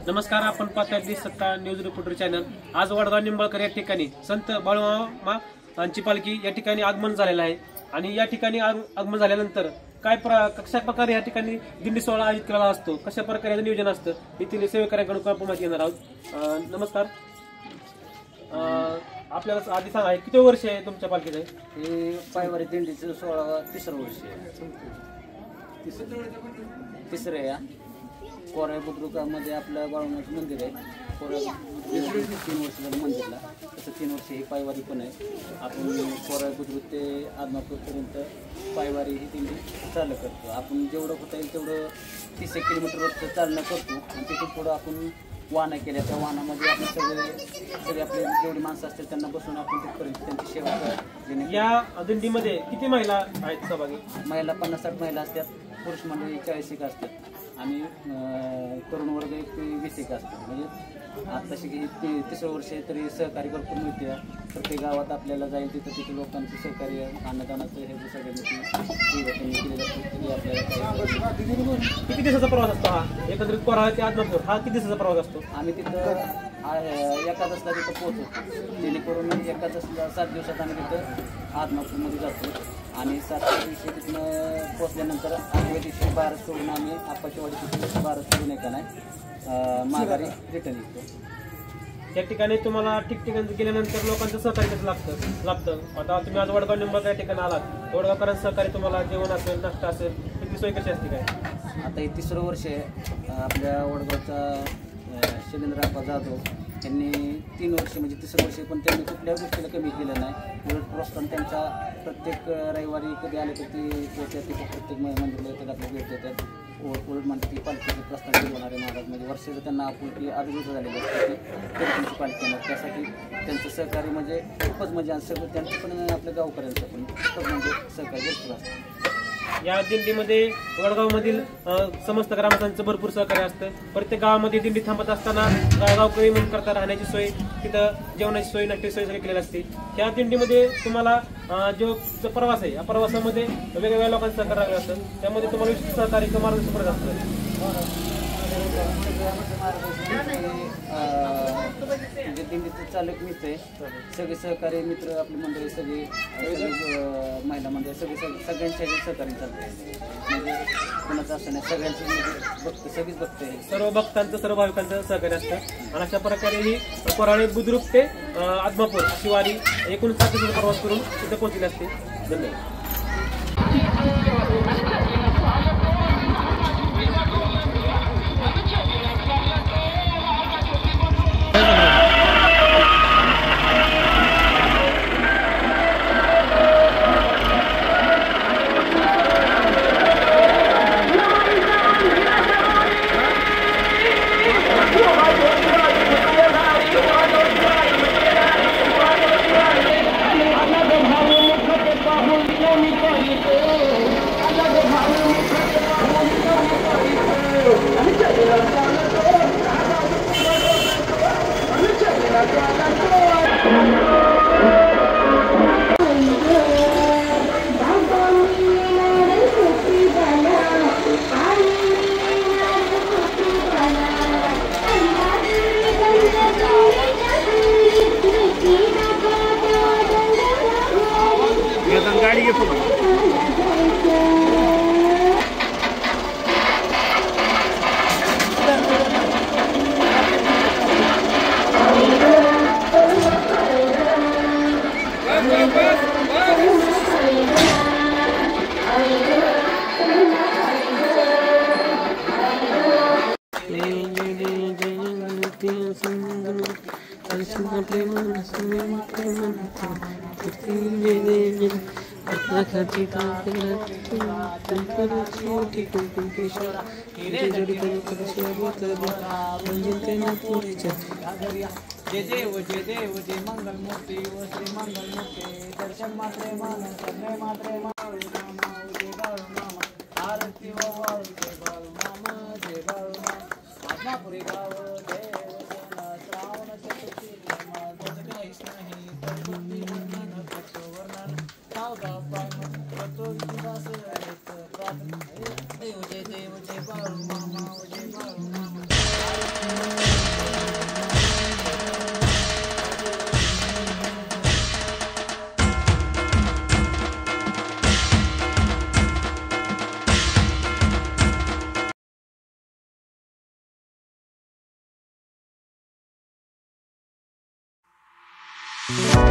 नमस्कार, आपण पाहताय दी सत्ता न्यूज रिपोर्टर चॅनल। आज वडगाव निंबाळकर या ठिकाणी संत बाळूमामा यांची पालखी या ठिकाणी आगमन झालेलं आहे आणि या ठिकाणी आगमन झाल्यानंतर कशा प्रकारे या ठिकाणी दिंडी सोहळा आयोजित केलेला असतो, कशा प्रकारे नियोजन असतं, येथील सेवेकऱ्यांकडून आपण माहिती घेणार आहोत। नमस्कार, आपल्याला आधी सांगा किती वर्ष आहे तुमच्या पालखीचं? हे पायवारी दिंडीचं 16 वर्ष आहे, तिसरं आहे। कोराय बुद्रुकामध्ये आपलं बाळूमामाचं मंदिर आहे, कोराय 3 वर्ष झालं मंदिरला, तसं 3 वर्ष ही पायवारी पण आहे। आपण कोराय बुद्रुक ते आदमापूरपर्यंत पायवारी ही दिंडी चालू करतो। आपण जेवढं होता येईल तेवढं 30 किलोमीटरवरचं चालणं करतो आणि तिथून पुढं आपण वाहनं केल्या, त्या वाहनामध्ये आपण सगळे आपले जेवढी माणसं असतील त्यांना बसून आपण तिथपर्यंत त्यांची सेवा करतो। या दिंडीमध्ये किती महिला आहेत सहभागी? महिला 50-60 महिला असतात, पुरुष मंडळी 40 असतात आणि तरुण वर्ग 20 असतात। म्हणजे आत्ताशी तिसरं वर्ष तरी सहकार्य भरपूर मिळते। प्रत्येक गावात आपल्याला जाईल तिथं लोकांचं सहकार्य, अन्नदानाचं हे सगळ्यांनी केलेलं असतं। आपल्याला किती दिवसाचा प्रवास असतो हा एकत्रित कोराळ ते आदमापूर? हा किती दिवसाचा प्रवास असतो? आम्ही तिथं एकादशला तिथं पोहोचतो, जेणेकरून एकादशला 7 दिवसात आम्ही तिथं आदमापूरमध्ये जातो आणि 7व्या दिवशी तिथनं पोचल्यानंतर 8व्या दिवशी बारस सोडून आम्ही आप्पाची वाडी तिथे बारस सोडून एका नाही माघारी रिटर्न येतो। या ठिकाणी तुम्हाला ठिकठिकाणी गेल्यानंतर लोकांचं सहकार्य कसं लागतं? आता तुम्ही आज वडगाव निंबाळकर या ठिकाणी आलात, वडगावकरांचं सहकार्य तुम्हाला जेवण असेल, नाश्ता असेल, किती सोय कशी असते काय? आता हे 3रं वर्ष आहे। आपल्या वडगावचा शैलेंद्रप्पा जाधव त्यांनी 3 वर्ष म्हणजे 3रं वर्ष पण त्यांनी कुठल्याही गोष्टीला कमी केलं नाही। उलट प्रोत्साहन त्यांचा प्रत्येक रविवारी कधी आले तर ते येतात, तिथे प्रत्येक मंदिरला येतात, आपल्या भेट देतात। उलट म्हणते ती पालखीचे प्रस्थान घेऊन होणारे महाराज म्हणजे वर्षाचं त्यांना आपुलकी अभिभूत झालेली असते तरी त्यांची पालखी येणार, त्यासाठी त्यांचं सहकार्य म्हणजे खूपच म्हणजे सगळं त्यांचं पण आपल्या गावकऱ्यांचं पण खूपच म्हणजे सहकार्य भरपूर असतं। या दिंडीमध्ये वडगावमधील समस्त ग्रामस्थांचं भरपूर सहकार्य असतं। प्रत्येक गावामध्ये दिंडी थांबत असताना गावकरी म्हणून करता राहण्याची सोय, तिथं जेवणाची सोय, नाट्य सोय सगळी केलेली असते। या दिंडीमध्ये तुम्हाला जो प्रवास आहे या प्रवासामध्ये वेगवेगळ्या लोकांचं सहकार्य लागलं असतं, त्यामध्ये तुम्हाला विशिष्ट सहकार्य मार्गदर्शन करत असतं। म्हणजे दिंडीचं चालक मित्र आहे, सगळे सहकारी मित्र आपली मंडळी सगळे महिला मंडळी सगळ्यांच्या सहकार्य चालते। म्हणजे कोणाचं असं नाही, सगळ्यांचं म्हणजे सगळीच बघते, सर्व भक्तांचं सर्व भाविकांचं सहकार्य असतं आणि अशा प्रकारे ही कोराळे बुद्रुक ते आदमापूर अशी वारी एकूण 7 दिवसाचा प्रवास करून तिथे पोहोचली असते। धन्यवाद। गाड़ी के जय देव जय देव जय मंगल मूर्ती व श्री मंगल मूर्ती दर्शन मात्रे मान करणे मात्रे मावळे मामा जय बाळू मामा आरती व वाळू जय बाळू मामा जय बाळू मामा आदमापुरी गाव देव श्रावण चतुर्थी काहीच नाही तर भक्ती वर्णन भक्त वर्णन सावधा पावन करतो विश्वास प्रार्थना देव जय बाळू मामा जय बाळू मामा धन्यवाद.